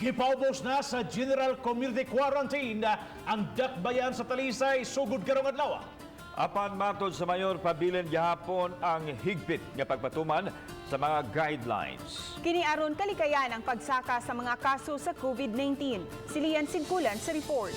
Gipaubos na sa General Community Quarantine ang dakbayan sa Talisay sugod karong adlaw. Apan matod sa Mayor pabilin gihapon ang higpit nga pagpatuman sa mga guidelines. Kini aron kalikayan ang pagsaka sa mga kaso sa COVID-19. Si Lian Singkulan sa report.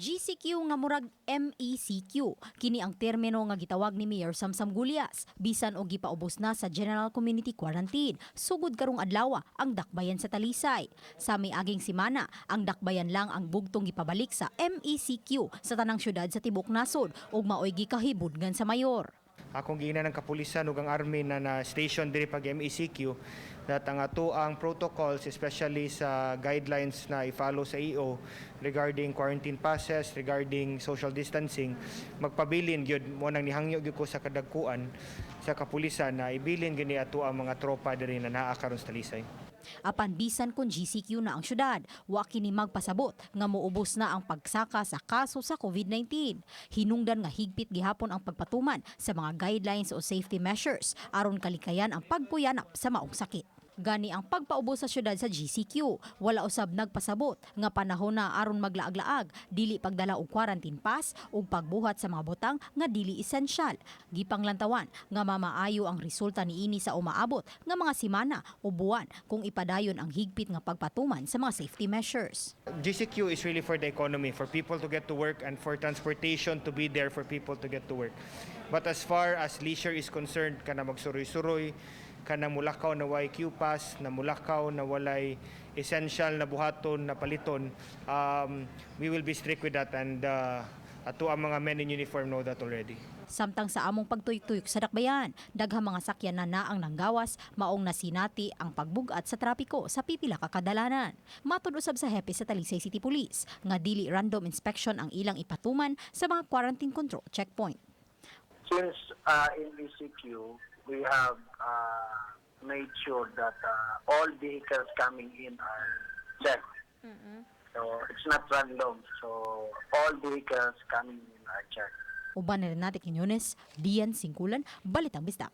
GCQ nga murag MECQ kini ang termino nga gitawag ni Mayor Samsam Gulyas bisan og gipaubos na sa General Community Quarantine sugod karong adlaw ang dakbayan sa Talisay. Sa miaging semana ang dakbayan lang ang bugtong gipabalik sa MECQ sa tanang syudad sa tibok nasod ug maoy gikahibudngan sa mayor. Akong giina ng kapulisan ug ang army na station diri pag MECQ that ang ato ang protocols especially sa guidelines na i-follow sa EO regarding quarantine passes, regarding social distancing, magpabilin gyud mo nang nihangyo gyud ko sa kadagkuan sa kapulisan na ibilin gini ato ang mga tropa diri na naa karon sa Talisay. Apan bisan kung GCQ na ang syudad, wa kini magpasabot nga moubos na ang pagsaka sa kaso sa COVID-19. Hinungdan nga higpit gihapon ang pagpatuman sa mga guidelines o safety measures aron kalikayan ang pagpuyanap sa maong sakit. Gani ang pagpaubos sa syudad sa GCQ, wala usab nagpasabot nga panahon na aron maglaag-laag, dili pagdala og quarantine pass ug pagbuhat sa mga butang nga dili esensyal. Gipanglantawan nga mamaayo ang resulta niini sa umaabot nga mga semana o buwan kung ipadayon ang higpit nga pagpatuman sa mga safety measures. GCQ is really for the economy, for people to get to work and for transportation to be there for people to get to work. But as far as leisure is concerned, kana magsuroy-suroy, kana mulakaw na way Q-pass, na mulakaw na walay essential na buhaton na paliton, we will be strict with that and ato ang mga men in uniform know that already. Samtang sa among pagtuyok-tuyok sa dakbayan, daghang mga sakyan na ang nanggawas, maong nasinati ang pagbugat sa trapiko sa pipila ka kadalanan. Matud usab sa hepe sa Talisay City Police nga dili random inspection ang ilang ipatuman sa mga quarantine control checkpoint. Since in ECQ, we have made sure that all vehicles coming in are checked. So it's not random. So all vehicles coming in are checked. Uban na rin natin Quiñones, Lian Singkulan, Balitang Bisdak.